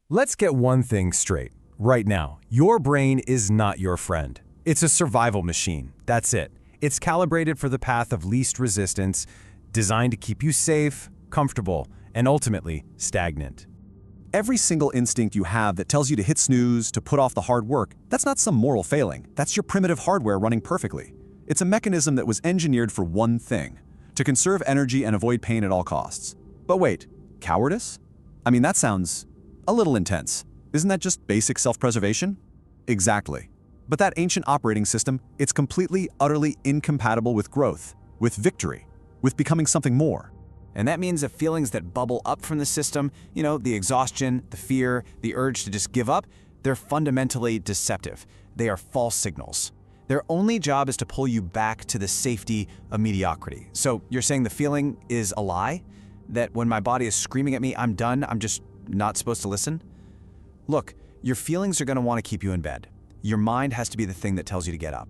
Let's get one thing straight. Right now, your brain is not your friend. It's a survival machine. That's it. It's calibrated for the path of least resistance, designed to keep you safe, comfortable, and ultimately stagnant. Every single instinct you have that tells you to hit snooze, to put off the hard work, that's not some moral failing. That's your primitive hardware running perfectly. It's a mechanism that was engineered for one thing: to conserve energy and avoid pain at all costs. But wait, cowardice? I mean, that sounds a little intense. Isn't that just basic self-preservation? Exactly. But that ancient operating system, it's completely, utterly incompatible with growth, with victory, with becoming something more. And that means the feelings that bubble up from the system, the exhaustion, the fear, the urge to just give up, they're fundamentally deceptive. They are false signals. Their only job is to pull you back to the safety of mediocrity. So you're saying the feeling is a lie? That when my body is screaming at me, I'm done, I'm just not supposed to listen? Look, your feelings are going to want to keep you in bed. Your mind has to be the thing that tells you to get up.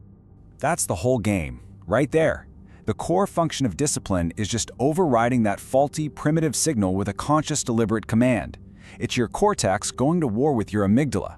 That's the whole game, right there. The core function of discipline is just overriding that faulty, primitive signal with a conscious, deliberate command. It's your cortex going to war with your amygdala.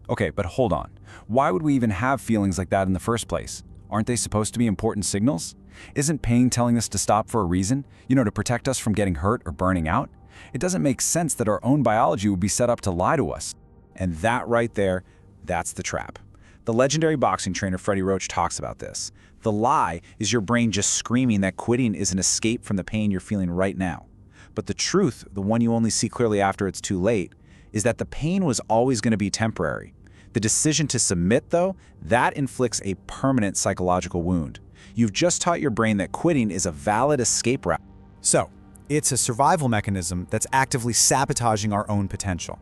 Okay, but hold on. Why would we even have feelings like that in the first place? Aren't they supposed to be important signals? Isn't pain telling us to stop for a reason? To protect us from getting hurt or burning out? It doesn't make sense that our own biology would be set up to lie to us. And that right there, that's the trap. The legendary boxing trainer Freddie Roach talks about this. The lie is your brain just screaming that quitting is an escape from the pain you're feeling right now. But the truth, the one you only see clearly after it's too late, is that the pain was always going to be temporary. The decision to submit, though, that inflicts a permanent psychological wound. You've just taught your brain that quitting is a valid escape route. So, it's a survival mechanism that's actively sabotaging our own potential.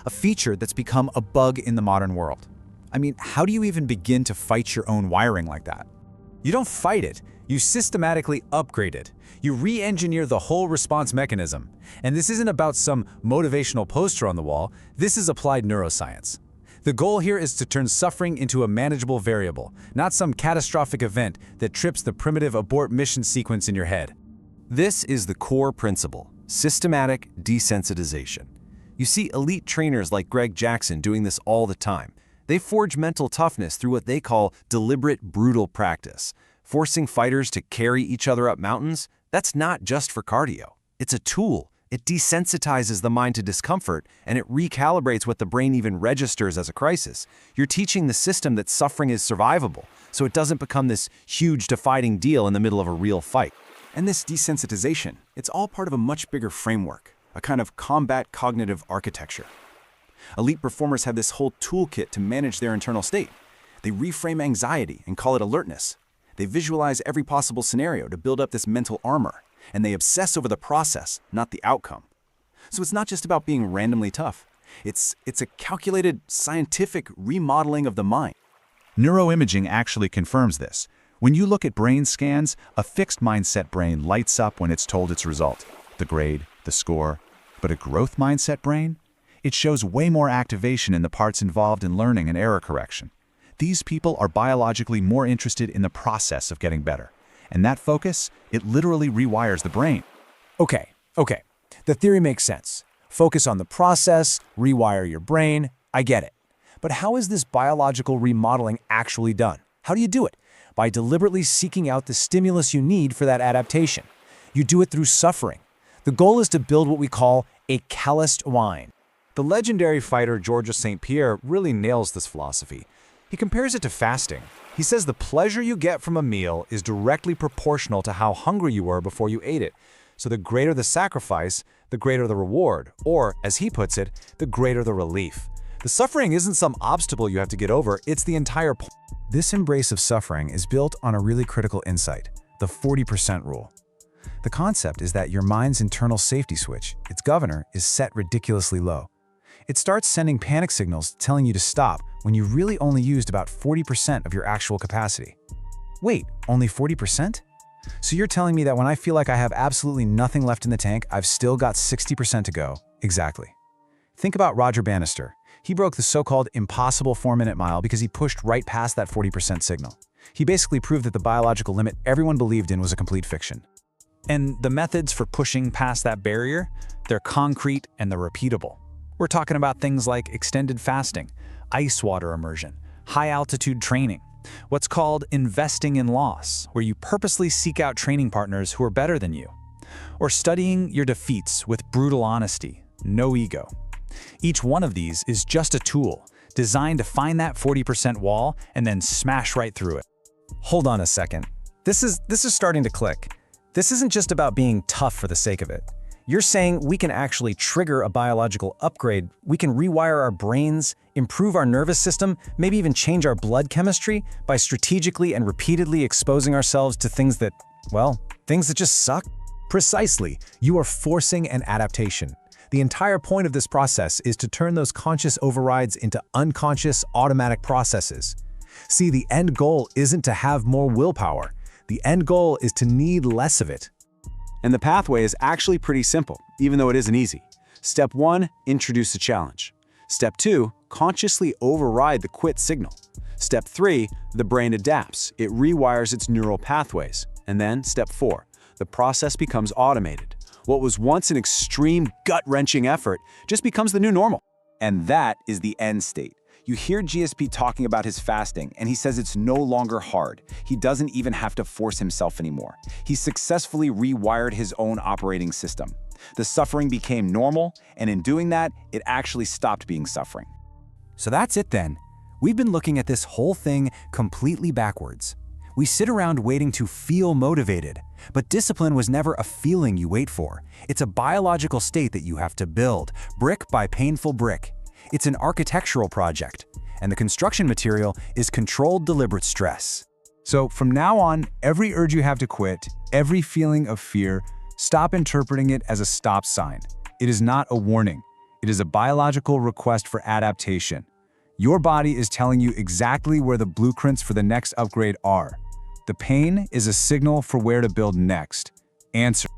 A feature that's become a bug in the modern world. I mean, how do you even begin to fight your own wiring like that? You don't fight it. You systematically upgrade it. You re-engineer the whole response mechanism. And this isn't about some motivational poster on the wall. This is applied neuroscience. The goal here is to turn suffering into a manageable variable, not some catastrophic event that trips the primitive abort mission sequence in your head. This is the core principle: systematic desensitization. You see elite trainers like Greg Jackson doing this all the time. They forge mental toughness through what they call deliberate, brutal practice. Forcing fighters to carry each other up mountains, that's not just for cardio. It's a tool. It desensitizes the mind to discomfort, and it recalibrates what the brain even registers as a crisis. You're teaching the system that suffering is survivable, so it doesn't become this huge defining deal in the middle of a real fight. And this desensitization, it's all part of a much bigger framework, a kind of combat cognitive architecture. Elite performers have this whole toolkit to manage their internal state. They reframe anxiety and call it alertness. They visualize every possible scenario to build up this mental armor, and they obsess over the process, not the outcome. So it's not just about being randomly tough. It's a calculated, scientific remodeling of the mind. Neuroimaging actually confirms this. When you look at brain scans, a fixed mindset brain lights up when it's told its result, the grade, the score. But a growth mindset brain? It shows way more activation in the parts involved in learning and error correction. These people are biologically more interested in the process of getting better. And that focus, it literally rewires the brain. Okay. The theory makes sense. Focus on the process, rewire your brain. I get it. But how is this biological remodeling actually done? How do you do it? By deliberately seeking out the stimulus you need for that adaptation. You do it through suffering. The goal is to build what we call a calloused mind. The legendary fighter Georges St-Pierre really nails this philosophy. He compares it to fasting. He says the pleasure you get from a meal is directly proportional to how hungry you were before you ate it. So the greater the sacrifice, the greater the reward, or, as he puts it, the greater the relief. The suffering isn't some obstacle you have to get over, it's the entire point. This embrace of suffering is built on a really critical insight, the 40% rule. The concept is that your mind's internal safety switch, its governor, is set ridiculously low. It starts sending panic signals telling you to stop when you really only used about 40% of your actual capacity. Wait, only 40%? So you're telling me that when I feel like I have absolutely nothing left in the tank, I've still got 60% to go? Exactly. Think about Roger Bannister. He broke the so-called impossible 4-minute mile because he pushed right past that 40% signal. He basically proved that the biological limit everyone believed in was a complete fiction. And the methods for pushing past that barrier, they're concrete and they're repeatable. We're talking about things like extended fasting, ice water immersion, high-altitude training, what's called investing in loss, where you purposely seek out training partners who are better than you, or studying your defeats with brutal honesty, no ego. Each one of these is just a tool designed to find that 40% wall and then smash right through it. Hold on a second. This is starting to click. This isn't just about being tough for the sake of it. You're saying we can actually trigger a biological upgrade, we can rewire our brains, improve our nervous system, maybe even change our blood chemistry by strategically and repeatedly exposing ourselves to things that, well, things that just suck? Precisely. You are forcing an adaptation. The entire point of this process is to turn those conscious overrides into unconscious, automatic processes. See, the end goal isn't to have more willpower. The end goal is to need less of it. And the pathway is actually pretty simple, even though it isn't easy. Step 1, introduce a challenge. Step 2, consciously override the quit signal. Step 3, the brain adapts. It rewires its neural pathways. And then Step 4, the process becomes automated. What was once an extreme, gut-wrenching effort just becomes the new normal. And that is the end state. You hear GSP talking about his fasting, and he says it's no longer hard. He doesn't even have to force himself anymore. He successfully rewired his own operating system. The suffering became normal, and in doing that, it actually stopped being suffering. So that's it then. We've been looking at this whole thing completely backwards. We sit around waiting to feel motivated, but discipline was never a feeling you wait for. It's a biological state that you have to build, brick by painful brick. It's an architectural project, and the construction material is controlled, deliberate stress. So from now on, every urge you have to quit, every feeling of fear, stop interpreting it as a stop sign. It is not a warning. It is a biological request for adaptation. Your body is telling you exactly where the blueprints for the next upgrade are. The pain is a signal for where to build next. Answer.